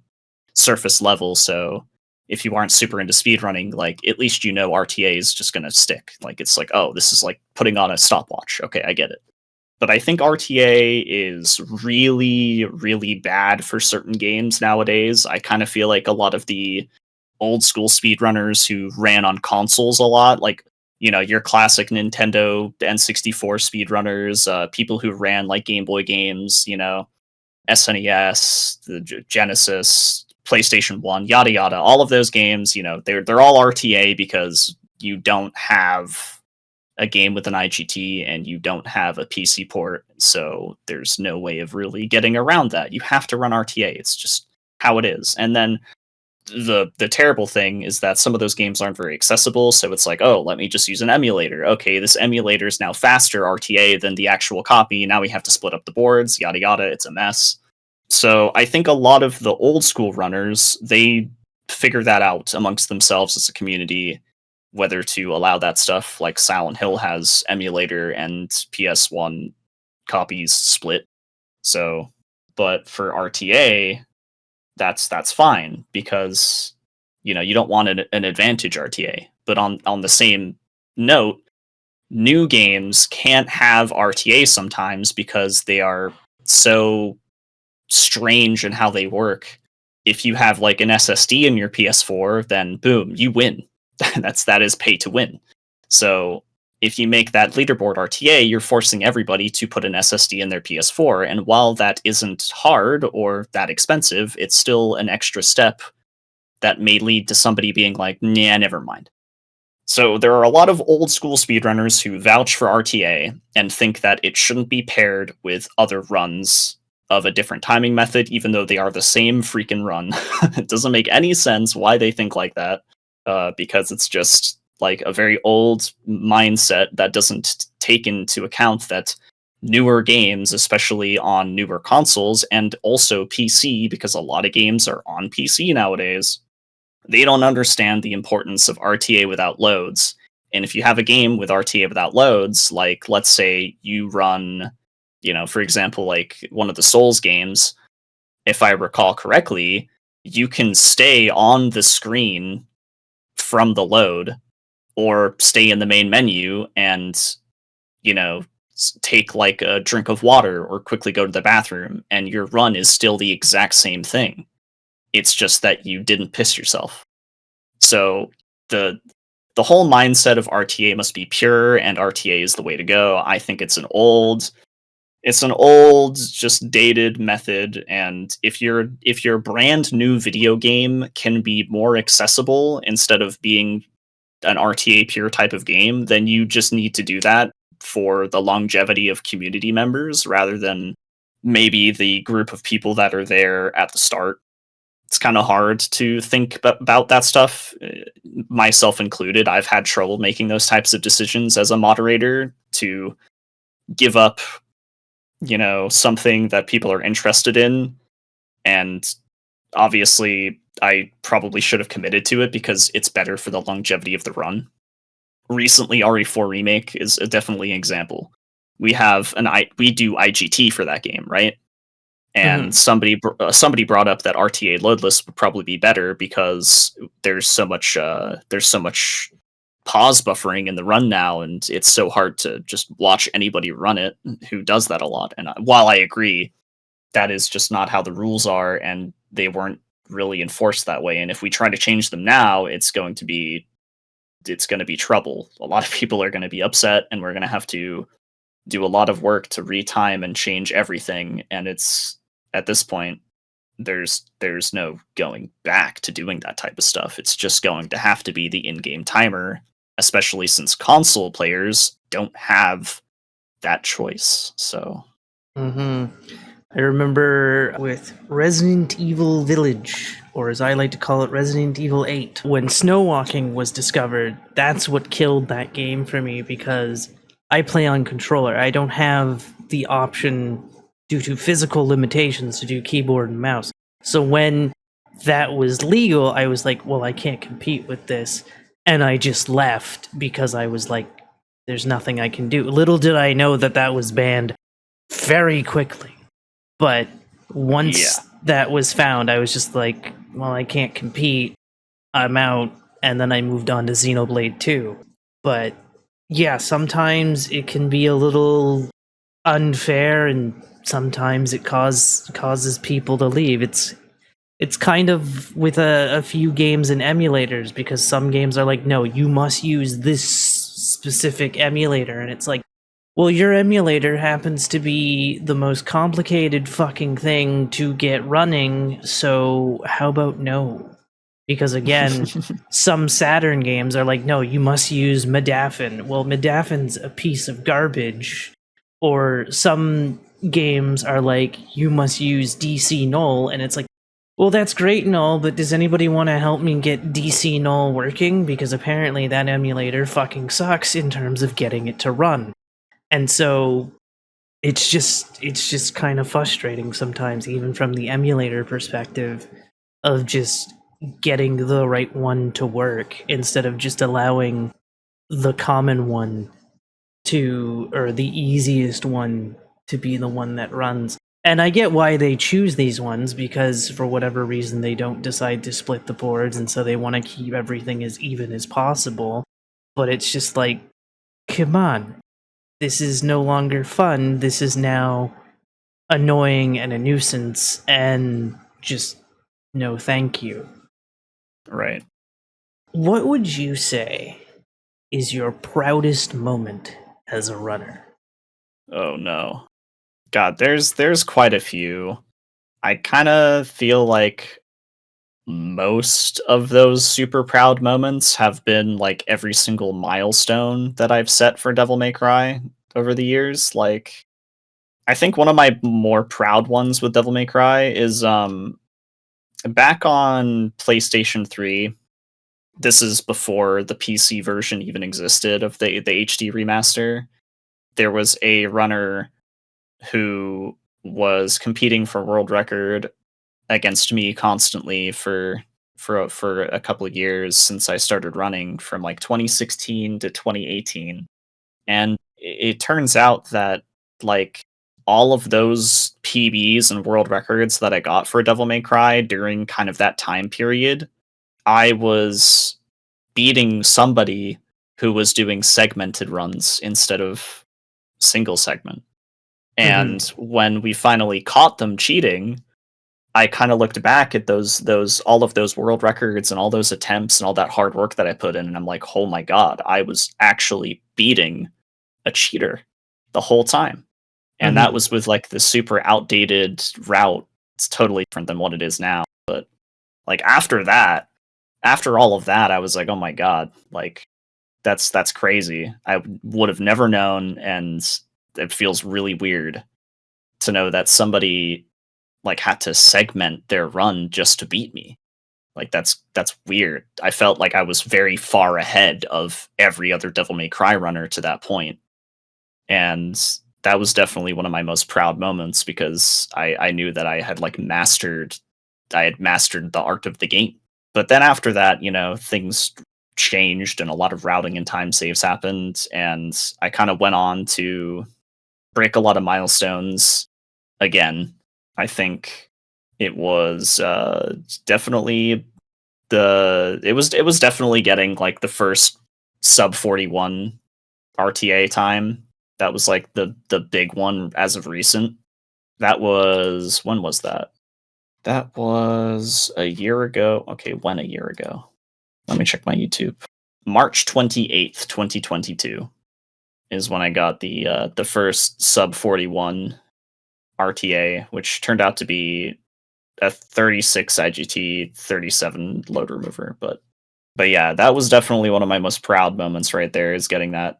surface level. So if you aren't super into speedrunning, like, at least RTA is just gonna stick. Like, it's like, oh, this is like putting on a stopwatch. Okay, I get it. But I think RTA is really, really bad for certain games nowadays. I kind of feel like a lot of the old school speedrunners who ran on consoles a lot, like, your classic Nintendo N64 speedrunners, people who ran like Game Boy games, SNES, the Genesis, PlayStation 1, yada yada, all of those games, they're all RTA because you don't have a game with an IGT and you don't have a PC port, so there's no way of really getting around that. You have to run RTA. It's just how it is. And then the terrible thing is that some of those games aren't very accessible, so it's like, oh, let me just use an emulator. Okay, this emulator is now faster RTA than the actual copy. Now we have to split up the boards, yada yada. It's a mess. So I think a lot of the old school runners, they figure that out amongst themselves as a community, whether to allow that stuff. Like Silent Hill has emulator and PS1 copies split. So, but for RTA, that's fine, because you don't want an advantage RTA. But on the same note, new games can't have RTA sometimes because they are so strange in how they work. If you have like an SSD in your PS4, then boom, you win. That is pay to win. So if you make that leaderboard RTA, you're forcing everybody to put an SSD in their PS4, and while that isn't hard or that expensive, it's still an extra step that may lead to somebody being like, nah, never mind. So there are a lot of old school speedrunners who vouch for RTA and think that it shouldn't be paired with other runs of a different timing method, even though they are the same freaking run. It doesn't make any sense why they think like that, because it's just like a very old mindset that doesn't take into account that newer games, especially on newer consoles and also PC, because a lot of games are on PC nowadays, They don't understand the importance of RTA without loads. And if you have a game with RTA without loads, like let's say you run, for example, like one of the Souls games, if I recall correctly, you can stay on the screen from the load or stay in the main menu and, you know, take like a drink of water or quickly go to the bathroom, and your run is still the exact same thing. It's just that you didn't piss yourself. So the the whole mindset of RTA must be pure, and RTA is the way to go. I think it's an old, just dated method, and if your brand new video game can be more accessible instead of being an RTA pure type of game, then you just need to do that for the longevity of community members rather than maybe the group of people that are there at the start. It's kind of hard to think about that stuff, myself included. I've had trouble making those types of decisions as a moderator to give up, something that people are interested in. And obviously, I probably should have committed to it because it's better for the longevity of the run. Recently, RE4 Remake is definitely an example. We do IGT for that game, right? And somebody brought up that RTA loadless would probably be better because there's so much pause buffering in the run now, and it's so hard to just watch anybody run it who does that a lot. And while I agree, that is just not how the rules are, and they weren't really enforced that way. And if we try to change them now, it's going to be trouble. A lot of people are going to be upset, and we're going to have to do a lot of work to retime and change everything. And it's at this point, there's no going back to doing that type of stuff. It's just going to have to be the in-game timer, especially since console players don't have that choice. So I remember with Resident Evil Village, or as I like to call it, Resident Evil 8, when snowwalking was discovered, that's what killed that game for me, because I play on controller. I don't have the option, due to physical limitations, to do keyboard and mouse. So when that was legal, I was like, well, I can't compete with this. And I just left because I was like, there's nothing I can do. Little did I know that that was banned very quickly. But once that was found, I was just like, well, I can't compete. I'm out. And then I moved on to Xenoblade 2. But yeah, sometimes it can be a little unfair, and sometimes it causes people to leave. It's kind of with a few games and emulators, because some games are like, no, you must use this specific emulator, and it's like, well, your emulator happens to be the most complicated fucking thing to get running, so how about no? Because again, some Saturn games are like, no, you must use Medafin. Well, Medafin's a piece of garbage. Or some games are like, you must use DC null, and it's like, well, that's great and all, but does anybody want to help me get DC null working? Because apparently that emulator fucking sucks in terms of getting it to run. And so it's just kind of frustrating sometimes, even from the emulator perspective, of just getting the right one to work instead of just allowing the common one or the easiest one to be the one that runs. And I get why they choose these ones, because for whatever reason they don't decide to split the boards, and so they want to keep everything as even as possible. But it's just like, come on. This is no longer fun. This is now annoying and a nuisance, and just no thank you. Right. What would you say is your proudest moment as a runner? Oh no. God, there's quite a few. I kind of feel like most of those super proud moments have been like every single milestone that I've set for Devil May Cry over the years. Like, I think one of my more proud ones with Devil May Cry is back on PlayStation 3. This is before the PC version even existed of the HD remaster. There was a runner who was competing for world record against me constantly for for a couple of years since I started running from like 2016 to 2018. And it turns out that like all of those PBs and world records that I got for Devil May Cry during kind of that time period, I was beating somebody who was doing segmented runs instead of single segment. Hmm. And when we finally caught them cheating, I kind of looked back at those all of those world records and all those attempts and all that hard work that I put in, and I'm like, oh my god, I was actually beating a cheater the whole time. And that Hmm. was with like the super outdated route. It's totally different than what it is now. But like after all of that, I was like, oh my god, like that's crazy. I would have never known, and it feels really weird to know that somebody like had to segment their run just to beat me. Like that's weird. I felt like I was very far ahead of every other Devil May Cry runner to that point. And that was definitely one of my most proud moments because I knew that I had mastered the art of the game. But then after that, things changed and a lot of routing and time saves happened, and I kind of went on to break a lot of milestones again. I think it was definitely it was definitely getting like the first sub 41 RTA time. That was like the big one as of recent. That was when was that? That was a year ago. Okay, when a year ago? Let me check my YouTube. March 28th, 2022 is when I got the first sub 41 RTA, which turned out to be a 36 IGT 37 load remover. But yeah, that was definitely one of my most proud moments right there, is getting that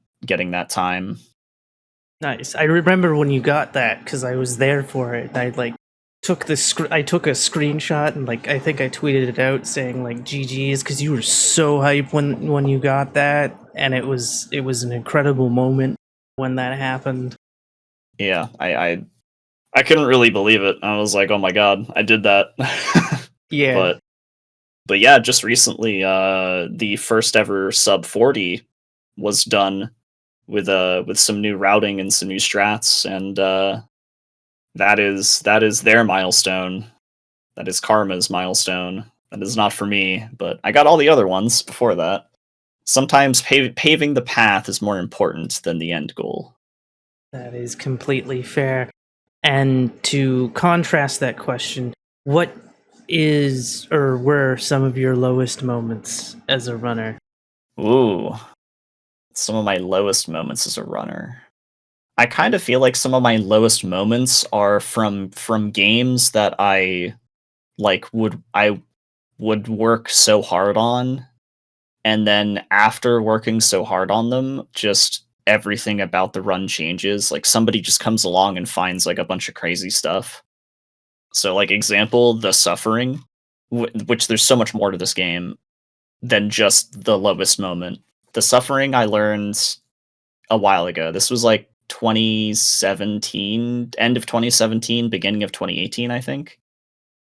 time. Nice. I remember when you got that because I was there for it. I like I took a screenshot and like I think I tweeted it out saying like GG's because you were so hyped when you got that, and it was an incredible moment when that happened. Yeah, I couldn't really believe it. I was like, "Oh my god, I did that." Yeah. but but yeah, just recently the first ever sub 40 was done with some new routing and some new strats, and that is their milestone. That is Karma's milestone. That is not for me, but I got all the other ones before that. Sometimes paving the path is more important than the end goal. That is completely fair. And to contrast that question, what is or were some of your lowest moments as a runner? Ooh, some of my lowest moments as a runner. I kind of feel like some of my lowest moments are from games that I would work so hard on, and then after working so hard on them, just everything about the run changes. Like somebody just comes along and finds like a bunch of crazy stuff. So like example, The Suffering, which there's so much more to this game than just the lowest moment. The Suffering I learned a while ago. This was like 2017, end of 2017, beginning of 2018, I think.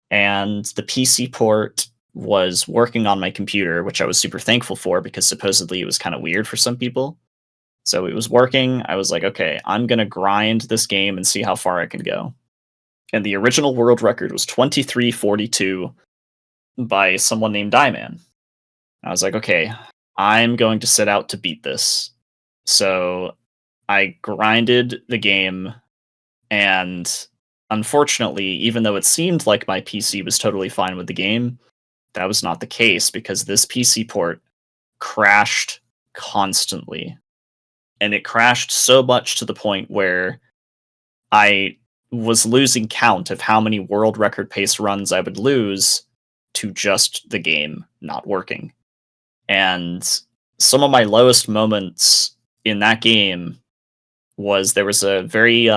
And the PC port was working on my computer, which I was super thankful for because supposedly it was kind of weird for some people. So it was working. I was like, okay, I'm going to grind this game and see how far I can go. And the original world record was 23:42 by someone named Dieman. I was like, okay, I'm going to set out to beat this. So I grinded the game, and unfortunately, even though it seemed like my PC was totally fine with the game, that was not the case because this PC port crashed constantly. And it crashed so much to the point where I was losing count of how many world record pace runs I would lose to just the game not working. And some of my lowest moments in that game was there was a very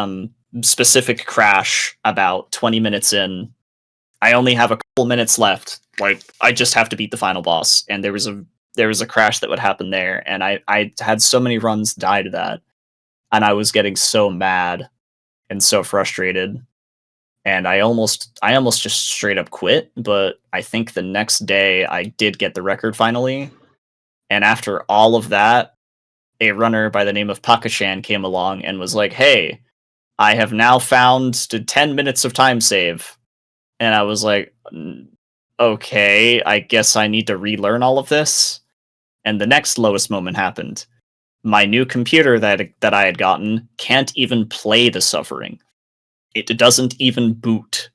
specific crash about 20 minutes in. I only have a couple minutes left. Like I just have to beat the final boss, and there was a crash that would happen there, and I had so many runs die to that, and I was getting so mad and so frustrated. and I almost just straight up quit, but I think the next day I did get the record finally. And after all of that, a runner by the name of Pakishan came along and was like, "Hey, I have now found the 10 minutes of time save." And I was like, Okay, I guess I need to relearn all of this." And the next lowest moment happened. My new computer that I had gotten can't even play The Suffering. It doesn't even boot.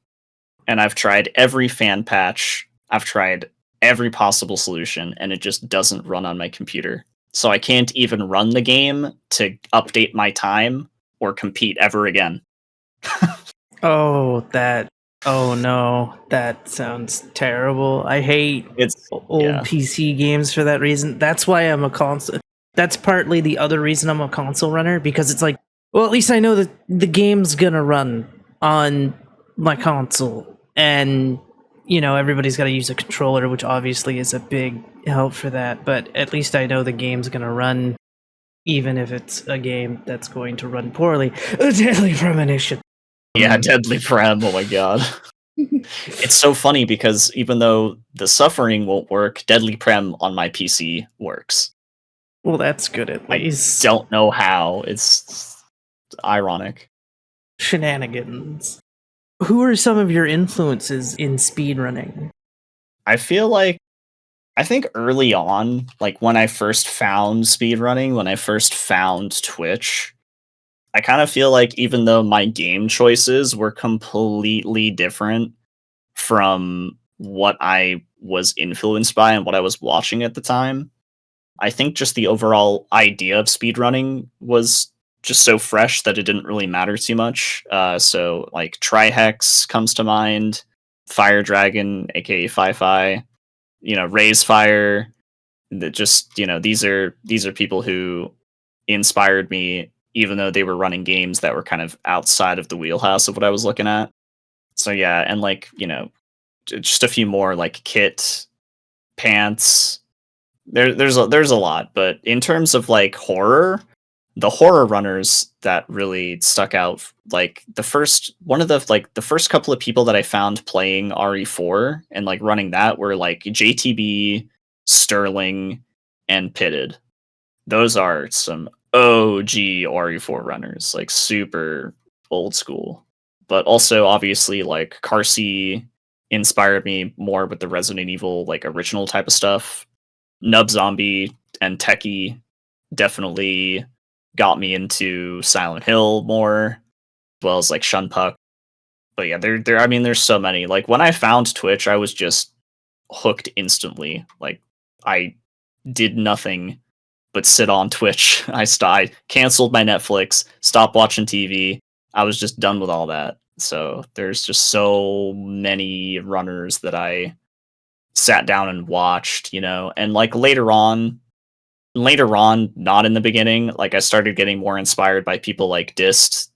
And I've tried every fan patch, I've tried every possible solution, and it just doesn't run on my computer. So I can't even run the game to update my time or compete ever again. Oh, that. Oh no, that sounds terrible. I hate It's old yeah. PC games for that reason. That's why I'm a console. That's partly the other reason I'm a console runner, because it's like, well, at least I know that the game's gonna run on my console, and everybody's got to use a controller, which obviously is a big help for that. But at least I know the game's gonna run, even if it's a game that's going to run poorly. A deadly premonition. Yeah, Deadly Prem, oh my god. It's so funny because even though The Suffering won't work, Deadly Prem on my PC works. Well, that's good at I least. don't know how. It's ironic. Shenanigans. Who are some of your influences in speedrunning? I feel like I think early on, like when I first found speedrunning, when I first found Twitch, I kind of feel like even though my game choices were completely different from what I was influenced by and what I was watching at the time, I think just the overall idea of speedrunning was just so fresh that it didn't really matter too much. So like Trihex comes to mind, Fire Dragon, aka Fi-Fi, Raise Fire. That just these are people who inspired me, even though they were running games that were kind of outside of the wheelhouse of what I was looking at. So yeah, and like just a few more like Kit, Pants. There's a lot, but in terms of like horror, the horror runners that really stuck out, like the first couple of people that I found playing RE4 and like running that were like JTB, Sterling, and Pitted. Those are some OG RE4 runners, like super old school. But also obviously like Carsey inspired me more with the Resident Evil like original type of stuff. Nub Zombie and Techie definitely got me into Silent Hill more, as well as like Shunpuck. But yeah, there. I mean, there's so many. Like when I found Twitch, I was just hooked instantly. Like I did nothing but sit on Twitch. I canceled my Netflix, stopped watching TV. I was just done with all that. So there's just so many runners that I sat down and watched, and like later on, not in the beginning, like I started getting more inspired by people like Dist,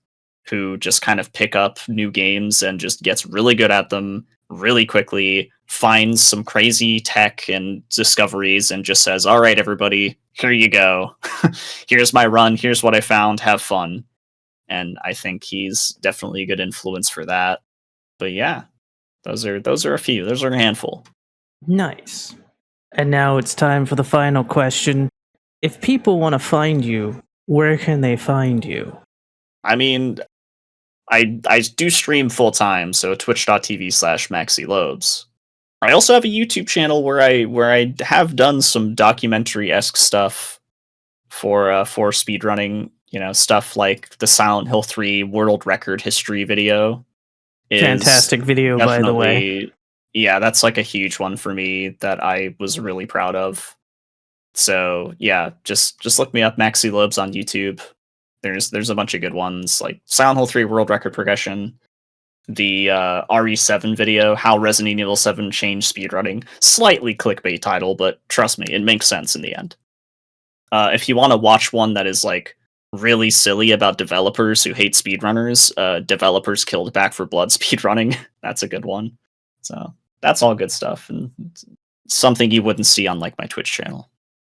who just kind of pick up new games and just gets really good at them really quickly, finds some crazy tech and discoveries, and just says, "All right, everybody, here you go. Here's my run. Here's what I found. Have fun." And I think he's definitely a good influence for that. But yeah, those are a few. Those are a handful. Nice. And now it's time for the final question. If people want to find you, where can they find you? I mean, I do stream full time, so twitch.tv/Maxylobes. I also have a YouTube channel where I have done some documentary esque stuff for speedrunning. Stuff like the Silent Hill 3 world record history video is Fantastic video, by the way. definitely, yeah, that's like a huge one for me that I was really proud of. So yeah, just look me up, Maxylobes, on YouTube. There's a bunch of good ones like Silent Hill 3 world record progression, the RE7 video, how Resident Evil 7 changed speedrunning. Slightly clickbait title, but trust me, it makes sense in the end. If you want to watch one that is like really silly about developers who hate speedrunners, developers killed Back for Blood speedrunning. That's a good one. So that's all good stuff and something you wouldn't see on like my Twitch channel.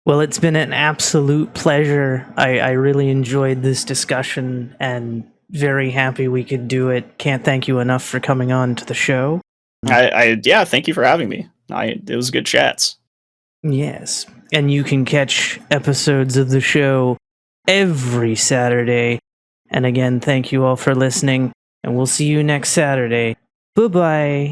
Well, it's been an absolute pleasure. I really enjoyed this discussion, and very happy we could do it. Can't thank you enough for coming on to the show. Yeah, thank you for having me. It was good chats. Yes. And you can catch episodes of the show every Saturday. And again, thank you all for listening, and we'll see you next Saturday. Bye-bye.